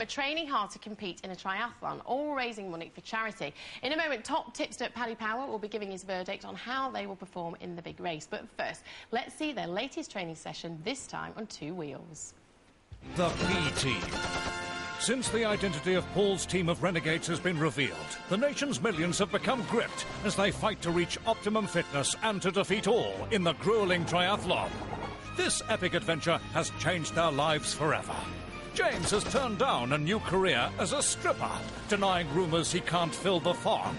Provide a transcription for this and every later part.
are training hard to compete in a triathlon, all raising money for charity. In a moment, top tipster Paddy will be giving his verdict on how they will perform in the big race. But first, let's see their latest training session, this time on 2 wheels. The P Team. Since the identity of Paul's team of renegades has been revealed, the nation's millions have become gripped as they fight to reach optimum fitness and to defeat all in the grueling triathlon. This epic adventure has changed their lives forever. James has turned down a new career as a stripper, denying rumours he can't fill the farm.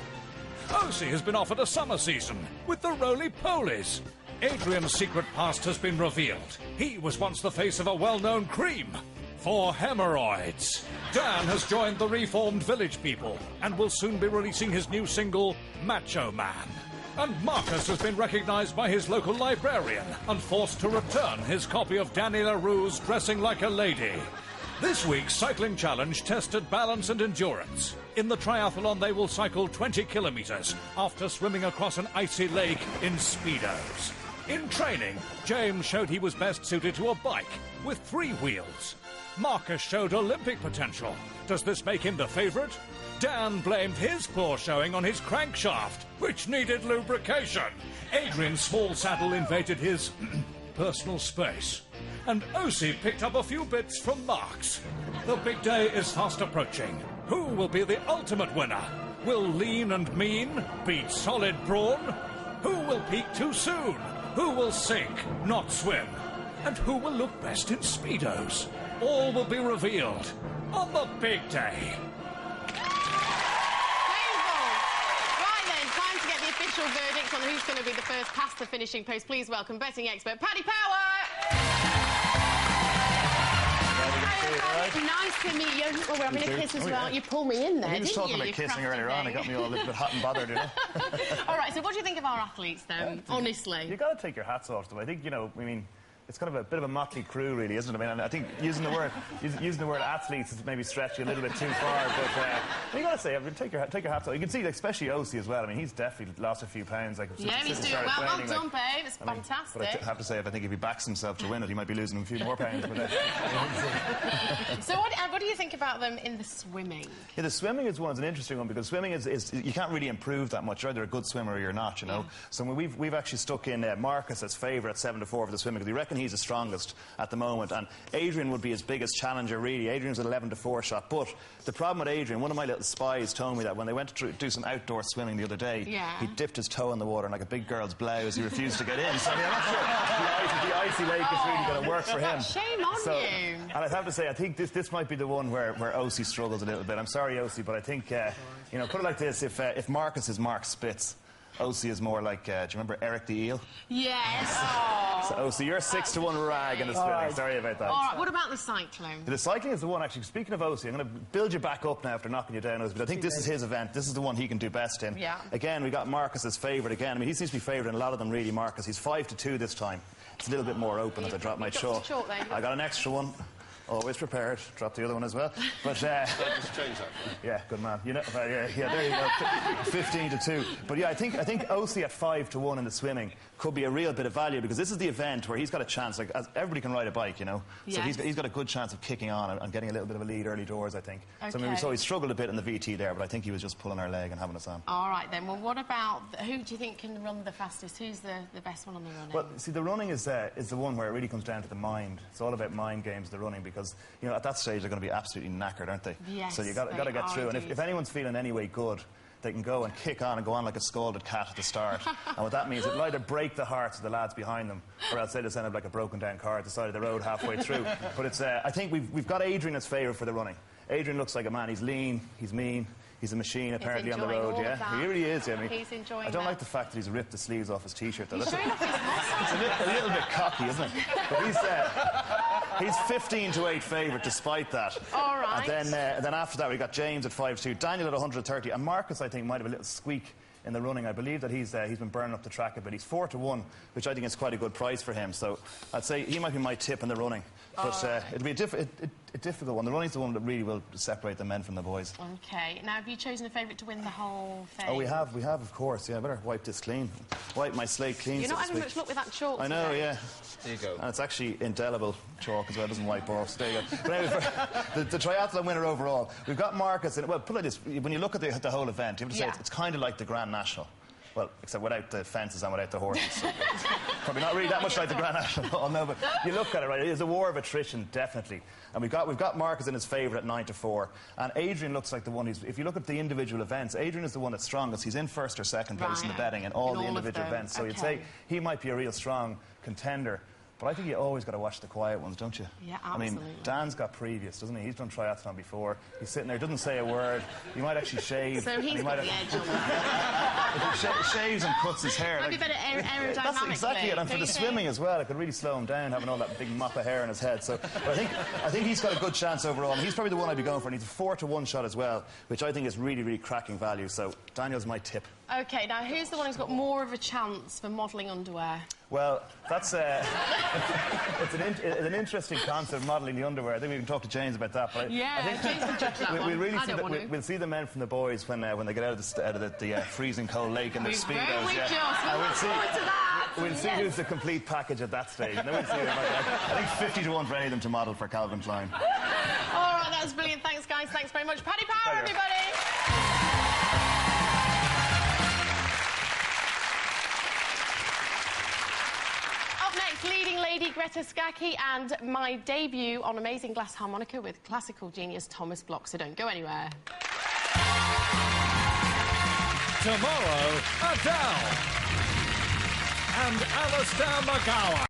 Osie has been offered a summer season with the roly-polies. Adrian's secret past has been revealed. He was once the face of a well-known cream for hemorrhoids. Dan has joined the reformed Village People and will soon be releasing his new single, Macho Man. And Marcus has been recognised by his local librarian and forced to return his copy of Danny LaRue's Dressing Like a Lady. This week's cycling challenge tested balance and endurance. In the triathlon, they will cycle 20 kilometres after swimming across an icy lake in Speedos. In training, James showed he was best suited to a bike with 3 wheels. Marcus showed Olympic potential. Does this make him the favourite? Dan blamed his poor showing on his crankshaft, which needed lubrication. Adrian's small saddle invaded his personal space. And Osie picked up a few bits from Mark's. The big day is fast approaching. Who will be the ultimate winner? Will lean and mean beat solid brawn? Who will peak too soon? Who will sink, not swim? And who will look best in Speedos? All will be revealed on the big day. Official verdict on who's going to be the first past the finishing post. Please welcome betting expert Paddy Power. Nice to meet you. Well, we're having a kiss as well. You pulled me in there, didn't you? He was talking about kissing earlier on. It got me all a little bit hot and bothered, you know. All right, so what do you think of our athletes, then, honestly? You've got to take your hats off to them. I think, you know, I mean, it's kind of a bit of a motley crew, really, isn't it? I mean, I think using the word athletes is maybe stretching a little bit too far, but you got to say, I mean, take your hats off. You can see, like, especially Osie as well. I mean, he's definitely lost a few pounds. Like, yeah, he's doing well. Well done, babe. It's fantastic. But I have to say, I think if he backs himself to win it, he might be losing a few more pounds. So what do you think about them in the swimming? Yeah, the swimming is an interesting one, because swimming is you can't really improve that much. You're either a good swimmer or you're not, you know. Yeah. So we've actually stuck in Marcus as favourite at 7-4 for the swimming, because we reckon he's the strongest at the moment, and Adrian would be his biggest challenger, really. Adrian's an 11-4 shot, but the problem with Adrian, one of my little spies told me that when they went to do some outdoor swimming the other day, he dipped his toe in the water, and like a big girl's blouse, he refused to get in. So I mean, I'm not sure the icy lake is really going to work for him. Shame on you. And I'd have to say, I think this might be the one where Osie struggles a little bit. I'm sorry, Osie, but I think, you know, put it like this, if Marcus is Mark Spitz, Osie is more like, do you remember Eric the Eel? Yes. So, Osie, you're 6-1 rag in the swimming. Right. Sorry about that. All right, what about the cycling? The cycling is the one, actually. Speaking of Osie, I'm going to build you back up now after knocking you down, Osie, but I think this is his event. This is the one he can do best in. Yeah. Again, we got Marcus as favourite again. I mean, he seems to be favourite in a lot of them, really, Marcus. He's 5-2 this time. It's a little bit more open as I drop my chalk. I got an extra one. Always prepared. Drop the other one as well. But just change that. Yeah, good man. You know, yeah, there you go. 15-2. But yeah, I think Osie at 5-1 in the swimming could be a real bit of value, because this is the event where he's got a chance. Like, everybody can ride a bike, you know. Yes. So he's got a good chance of kicking on and getting a little bit of a lead early doors, I think. Okay. So maybe he struggled a bit in the VT there, but I think he was just pulling our leg and having us on. All right then. Well, what about who do you think can run the fastest? Who's the best one on the running? Well, see, the running is the one where it really comes down to the mind. It's all about mind games, the running, because you know at that stage they're going to be absolutely knackered, aren't they? Yes. So you got to get through. And if anyone's feeling any way good, they can go and kick on and go on like a scalded cat at the start. And what that means, it'll either break the hearts of the lads behind them, or else they'll just end up like a broken down car at the side of the road halfway through. But it's, I think we've got Adrian as favourite for the running. Adrian looks like a man. He's lean, he's mean, he's a machine apparently on the road. Yeah, he really is. I mean, he's enjoying I don't like the fact that he's ripped the sleeves off his t-shirt. He's showing off his muscles. It's a little bit cocky, isn't it? But he's 15-8 favourite despite that. All right. And then after that we got James at 5-2, Daniel at 130, and Marcus I think might have a little squeak in the running. I believe that he's been burning up the track a bit. He's 4-1, which I think is quite a good price for him. So I'd say he might be my tip in the running. But it'll be a difficult one. The running's the one that really will separate the men from the boys. OK. Now, have you chosen a favourite to win the whole thing? Oh, we have, of course. Yeah, I better wipe this clean. Wipe my slate clean, You're not having much luck with that chalk I know, today. yeah. There you go. And it's actually indelible chalk as well, it doesn't wipe off. So there you go. But anyway, the triathlon winner overall, we've got Marcus, well, put it like this, when you look at the whole event, you have to say it's kind of like the Grand National. Well, except without the fences and without the horses. So probably not really that much like the Grand National, no, but you look at it, right, it is a war of attrition, definitely. And we've got Marcus in his favourite at 9-4. And Adrian looks like the one who's, if you look at the individual events, Adrian is the one that's strongest. He's in first or second place in the betting in all the individual events. So you'd say he might be a real strong contender. But I think you always got to watch the quiet ones, don't you? Yeah, absolutely. I mean, Dan's got previous, doesn't he? He's done triathlon before. He's sitting there, doesn't say a word. He might actually shave. So he's got the edge on that. If he shaves and cuts his hair. Might be better aerodynamically. That's exactly it. And for the swimming as well, it could really slow him down, having all that big mop of hair on his head. So but I think he's got a good chance overall. And he's probably the one I'd be going for. And he's a 4-to-1 shot as well, which I think is really, really cracking value. So Daniel's my tip. OK, now who's the one who's got more of a chance for modelling underwear? Well, that's it's an interesting concept, modelling the underwear. I think we can talk to James about that. But yeah, I think James can judge that one. We'll really I don't want to. we'll see the men from the boys when they get out of the freezing cold lake and the speedos. We'll see who's the complete package at that stage. And then we'll see I think 50-1 for any of them to model for Calvin Klein. All right, that's brilliant. Thanks, guys. Thanks very much. Paddy Power, everybody. Leading lady Greta Scacchi and my debut on Amazing Glass Harmonica with classical genius Thomas Bloch, so don't go anywhere. Tomorrow, Adele and Alistair McGowan.